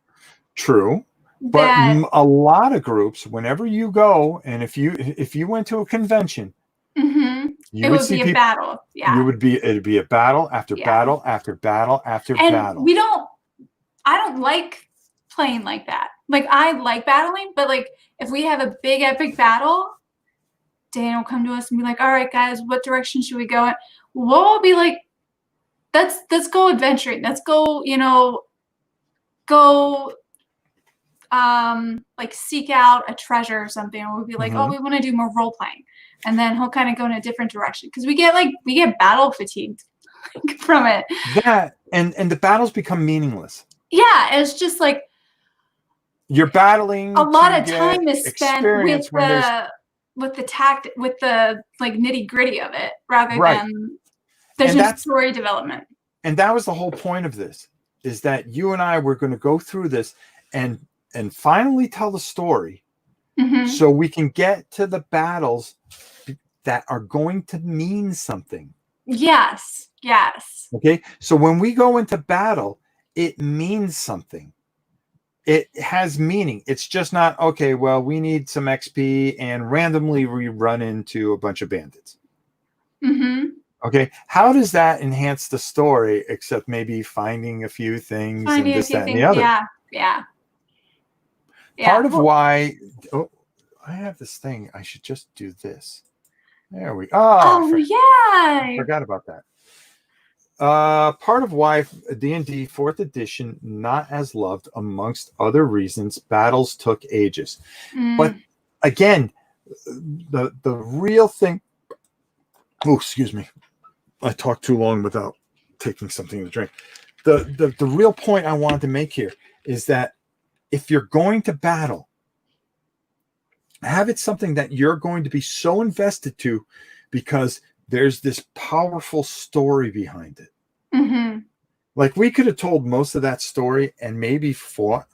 True. But a lot of groups, whenever you go, and if you went to a convention, it would be a battle. Yeah, it'd be a battle after battle after battle after battle. I don't like playing like that. I like battling, but if we have a big epic battle, Dan will come to us and be like, "All right, guys, what direction should we go in?" We'll be like, "Let's go adventuring. Let's go, seek out a treasure or something." And we'll be like, "Oh, we want to do more role playing," and then he'll kind of go in a different direction because we get battle fatigued from it. That and the battles become meaningless. Yeah, it's just you're battling. A lot of time is spent with the nitty gritty of it rather than there's just story development. And that was the whole point of this, is that you and I were going to go through this and finally tell the story Mm-hmm. so we can get to the battles that are going to mean something. Yes. Yes. Okay. So when we go into battle, it means something. It has meaning. It's just not, okay, well, we need some XP and randomly we run into a bunch of bandits. Mm-hmm. Okay. How does that enhance the story except maybe finding a few things and Finding a this, few that, and the things. other? Yeah. Yeah. Part Yeah. of why, oh, I have this thing. I should just do this. There we go. Oh, Oh I yeah. forgot about that. Part of why D&D 4th edition not as loved, amongst other reasons, battles took ages. But Mm. again, the real thing. Oh, excuse me. I talked too long without taking something to drink. The real point I wanted to make here is that if you're going to battle, have it something that you're going to be so invested to because there's this powerful story behind it. Mm-hmm. Like we could have told most of that story and maybe fought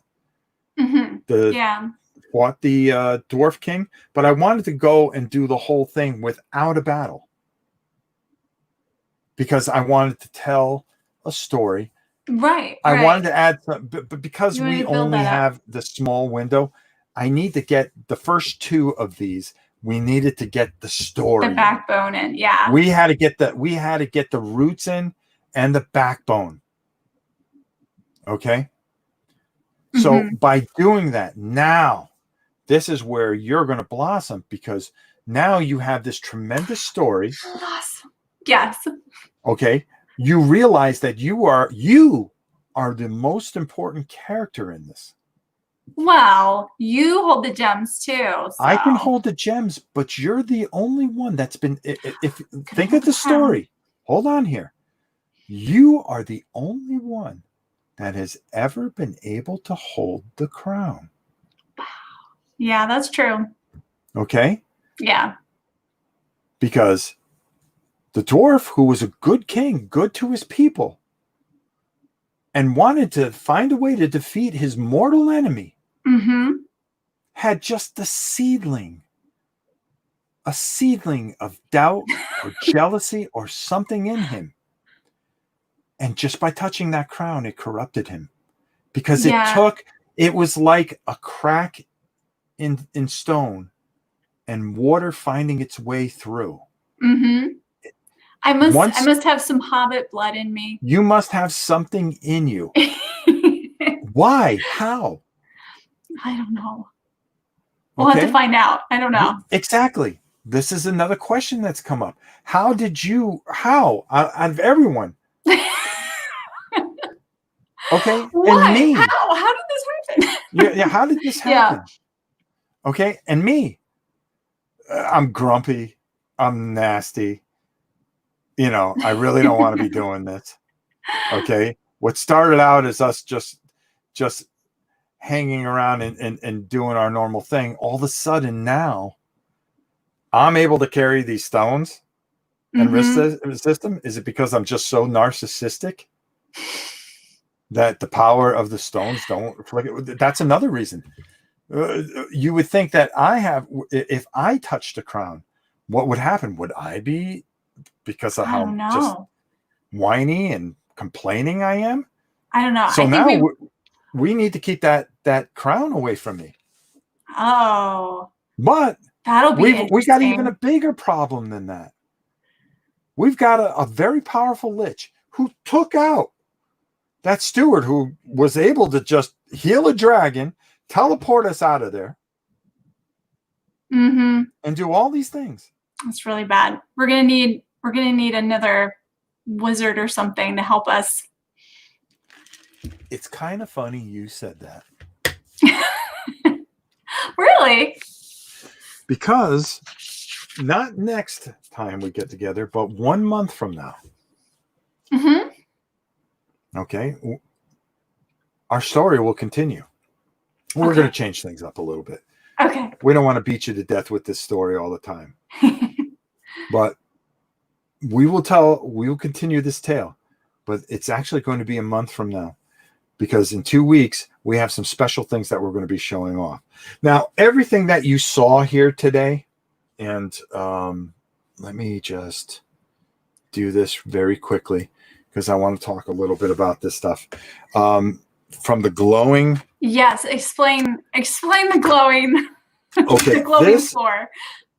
Mm-hmm. the Yeah. Dwarf King, but I wanted to go and do the whole thing without a battle because I wanted to tell a story. Right. I Right. wanted to add, but because You want we to build only that up. have the small window, I need to get the first two of these. We needed to get the story. The backbone in. Yeah. We had to get the roots in and the backbone. Okay. So Mm-hmm. by doing that, now this is where you're going to blossom because now you have this tremendous story. Awesome. Yes. Okay. You realize that you are the most important character in this. Well, you hold the gems too. So. I can hold the gems, but you're the only one that's been. If think of the story, hold on here. You are the only one that has ever been able to hold the crown. Yeah, that's true. Okay? Yeah. Because the dwarf, who was a good king, good to his people, and wanted to find a way to defeat his mortal enemy, Mm-hmm. had just a seedling of doubt or jealousy or something in him. And just by touching that crown, it corrupted him. Because it was like a crack in stone and water finding its way through. Mm-hmm. I must have some hobbit blood in me. You must have something in you. Why? How? I don't know. We'll have to find out. I don't know. Exactly. This is another question that's come up. How out of everyone? Okay. Why? And me. How did this happen? Yeah. How did this happen? Yeah. Okay. And me. I'm grumpy. I'm nasty. I really don't want to be doing this. Okay. What started out as us just hanging around and doing our normal thing. All of a sudden now I'm able to carry these stones and resist them. Is it because I'm just so narcissistic that the power of the stones don't reflect it? That's another reason. You would think that if I touched the crown, what would happen? Would I be, because of how just whiny and complaining I am? I don't know. So now we need to keep that crown away from me. Oh. But that'll be we got even a bigger problem than that. We've got a very powerful lich who took out that steward who was able to just heal a dragon, teleport us out of there, and do all these things. That's really bad. We're gonna need another wizard or something to help us. It's kind of funny you said that. Really? Because not next time we get together, but 1 month from now. Okay. Our story will continue. We're going to change things up a little bit. Okay. We don't want to beat you to death with this story all the time. But we will continue this tale. But it's actually going to be a month from now. because in 2 weeks we have some special things that we're going to be showing off. Now, everything that you saw here today, and let me just do this very quickly because I want to talk a little bit about this stuff. From the glowing. Yes, explain the glowing. Okay, the glowing floor.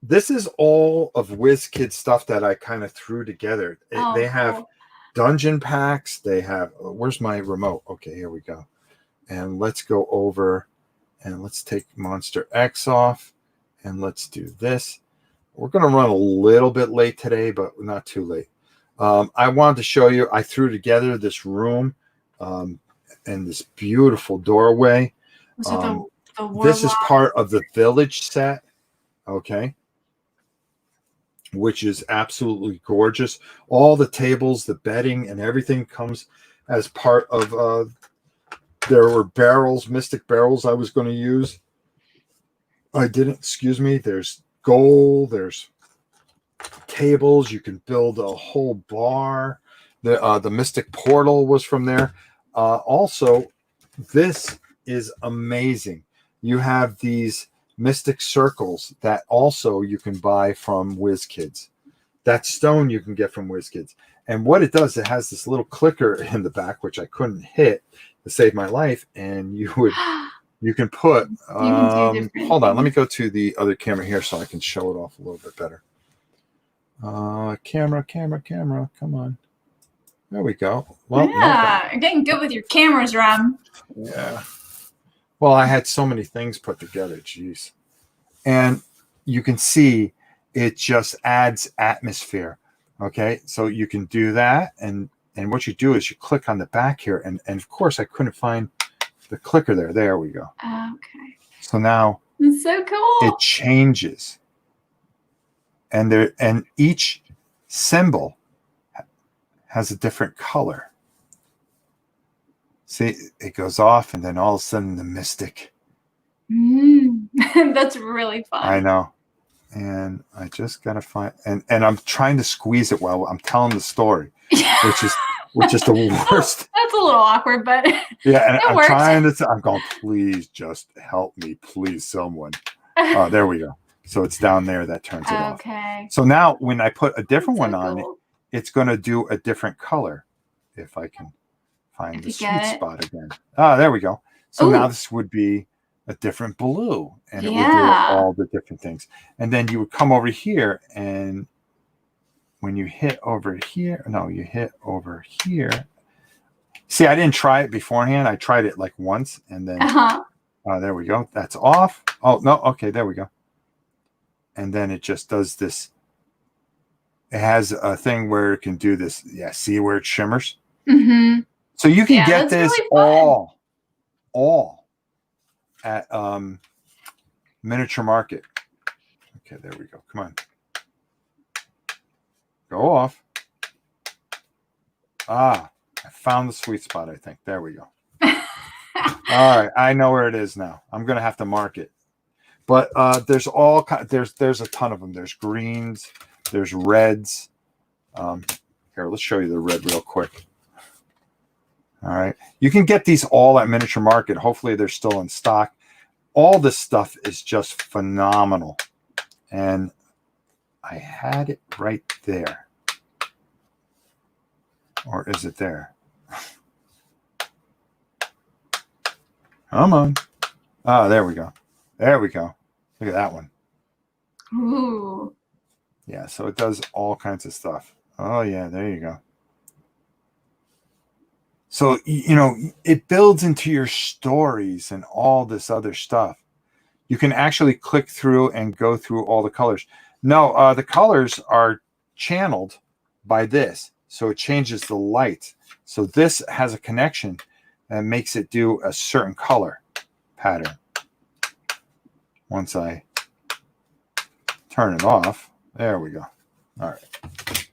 This is all of WizKids stuff that I kind of threw together. They have dungeon packs. They have, where's my remote? Okay, here we go. And let's go over and let's take Monster X off and let's do this. We're going to run a little bit late today, but not too late. I wanted to show you, I threw together this room and this beautiful doorway. So this is part of the village set. Okay. Which is absolutely gorgeous. All the tables, the bedding, and everything comes as part of. There were barrels, mystic barrels I was going to use. I didn't. Excuse me. There's gold. There's tables. You can build a whole bar. The mystic portal was from there. Also, this is amazing. You have these mystic circles that also you can buy from WizKids. That stone you can get from WizKids. And what it does, it has this little clicker in the back, which I couldn't hit to save my life. And you can put, hold on, let me go to the other camera here so I can show it off a little bit better. Camera, come on. There we go. Well, yeah, you're getting good with your cameras, Ram. Yeah. Well, I had so many things put together, geez. And you can see it just adds atmosphere. Okay, so you can do that, and what you do is you click on the back here, and of course I couldn't find the clicker there. There we go. Okay. So now it's so cool. It changes, and each symbol has a different color. See, it goes off, and then all of a sudden the mystic. That's really fun. I know. And I just gotta find, and I'm trying to squeeze it while I'm telling the story, which is the worst. That's a little awkward, but yeah, and I'm trying to. I'm going, please just help me, please, someone. Oh, there we go. So it's down there that turns it off. Okay. So now when I put a different one on it, it's going to do a different color. If I can find the sweet spot again. Ah, there we go. So now this would be a different blue, and it would do all the different things. And then you would come over here, and when you hit over here, you hit over here. See, I didn't try it beforehand. I tried it like once, and then there we go. That's off. Oh no, okay, there we go. And then it just does this. It has a thing where it can do this. Yeah, see where it shimmers. Mm-hmm. So you can get this really all at Miniature Market. Okay, there we go. Come on. Go off. I found the sweet spot, I think. There we go. All right, I know where it is now. I'm going to have to mark it. But there's a ton of them. There's greens, there's reds. Here, let's show you the red real quick. All right. You can get these all at Miniature Market. Hopefully they're still in stock. All this stuff is just phenomenal. And I had it right there. Or is it there? Come on. Oh, there we go. There we go. Look at that one. Ooh. Yeah, so it does all kinds of stuff. Oh, yeah, there you go. So, it builds into your stories and all this other stuff. You can actually click through and go through all the colors. No, the colors are channeled by this. So it changes the light. So this has a connection and makes it do a certain color pattern. Once I turn it off, there we go. All right.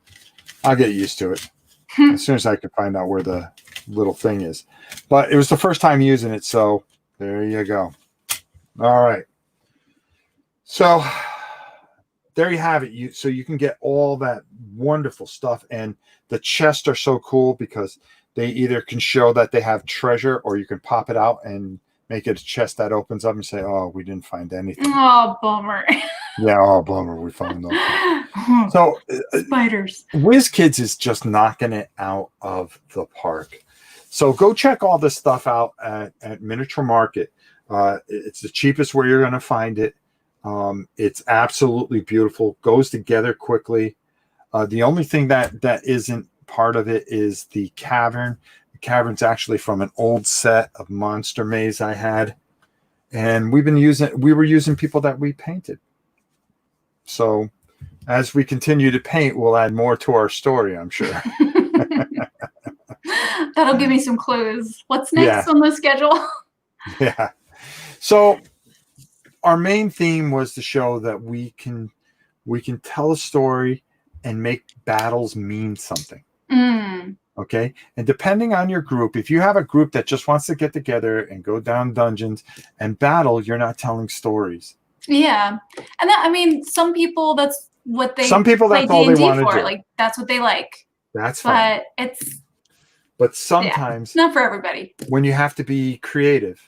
I'll get used to it as soon as I can find out where the little thing is. But it was the first time using it, so there you go. All right. So there you have it. So you can get all that wonderful stuff, and the chests are so cool because they either can show that they have treasure, or you can pop it out and make it a chest that opens up and say, oh, we didn't find anything. Oh, bummer. Yeah, oh, bummer, we found nothing. So spiders. WizKids is just knocking it out of the park. So go check all this stuff out at Miniature Market. It's the cheapest where you're going to find it. It's absolutely beautiful. Goes together quickly. The only thing that isn't part of it is the cavern. The cavern's actually from an old set of Monster Maze I had, and we were using people that we painted. So as we continue to paint, we'll add more to our story, I'm sure. That'll give me some clues. What's next on the schedule? Yeah. So our main theme was to show that we can tell a story and make battles mean something. Okay. And depending on your group, if you have a group that just wants to get together and go down dungeons and battle, you're not telling stories. Yeah. And that, I mean, some people, that's what they Some people, that's all they want to do. Like, that's what they like. That's fine. But sometimes, not for everybody. When you have to be creative,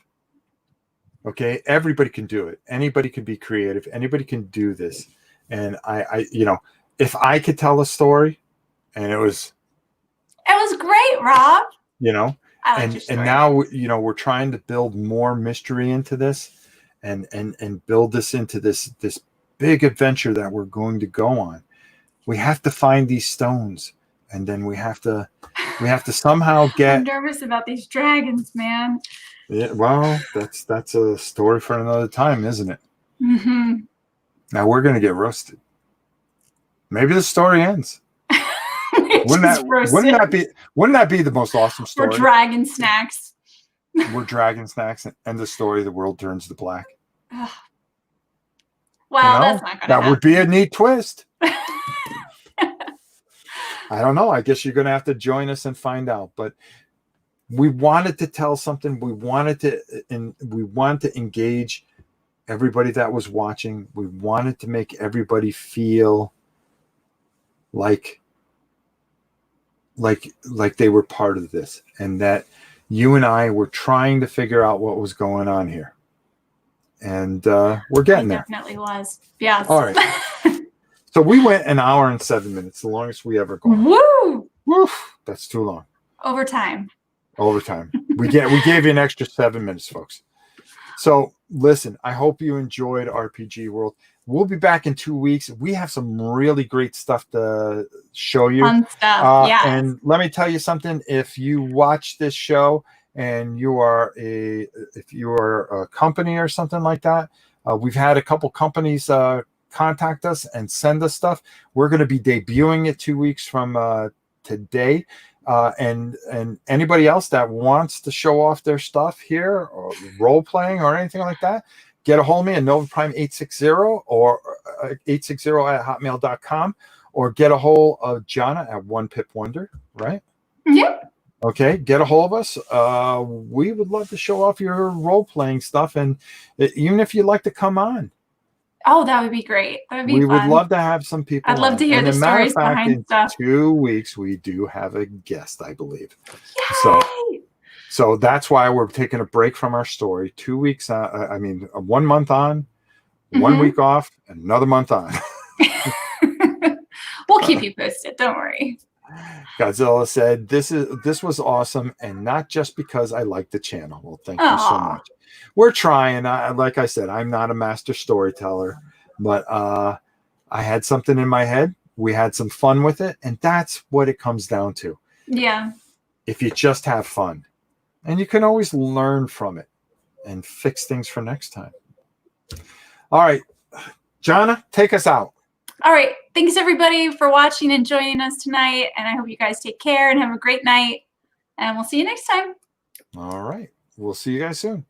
okay, everybody can do it. Anybody can be creative. Anybody can do this. And I if I could tell a story, and it was great, Rob. And now we're trying to build more mystery into this, and build this into this big adventure that we're going to go on. We have to find these stones, and then we have to somehow get. I'm nervous about these dragons, man. Yeah, well, that's a story for another time, isn't it? Mm-hmm. Now we're gonna get roasted. Maybe the story ends. Wouldn't that be the most awesome story? We're dragon snacks. We're dragon snacks, and the story, the world turns to black. Well, that's not gonna happen. That would be a neat twist. I don't know. I guess you're gonna have to join us and find out. But we wanted to tell something. We wanted to engage everybody that was watching. We wanted to make everybody feel like they were part of this, and that you and I were trying to figure out what was going on here. And we're getting there. Definitely was. Yeah. All right. So we went an hour and 7 minutes, the longest we ever gone. Woo! Woof, that's too long. Overtime. We gave you an extra 7 minutes, folks. So listen, I hope you enjoyed RPG World. We'll be back in 2 weeks. We have some really great stuff to show you. Fun stuff. Yeah. And let me tell you something. If you watch this show and you are a company or something like that, we've had a couple companies contact us and send us stuff. We're going to be debuting it 2 weeks from today. And anybody else that wants to show off their stuff here, or role playing or anything like that, get a hold of me at Nova Prime 860 or 860@hotmail.com, or get a hold of Jona at One Pip Wonder, right? Yep. Okay, get a hold of us. We would love to show off your role playing stuff, and even if you'd like to come on. Oh, that would be great. That would be fun. We would love to have some people. I'd love to hear the stories behind stuff. In 2 weeks, we do have a guest, I believe. Yay! So that's why we're taking a break from our story. 2 weeks. 1 month on, 1 week off, and another month on. We'll keep you posted. Don't worry. Godzilla said, "This was awesome, and not just because I like the channel." Well, thank you so much. We're trying. Like I said, I'm not a master storyteller, but I had something in my head. We had some fun with it, and that's what it comes down to. Yeah. If you just have fun, and you can always learn from it and fix things for next time. All right, Jona, take us out. All right. Thanks, everybody, for watching and joining us tonight. And I hope you guys take care and have a great night. And we'll see you next time. All right. We'll see you guys soon.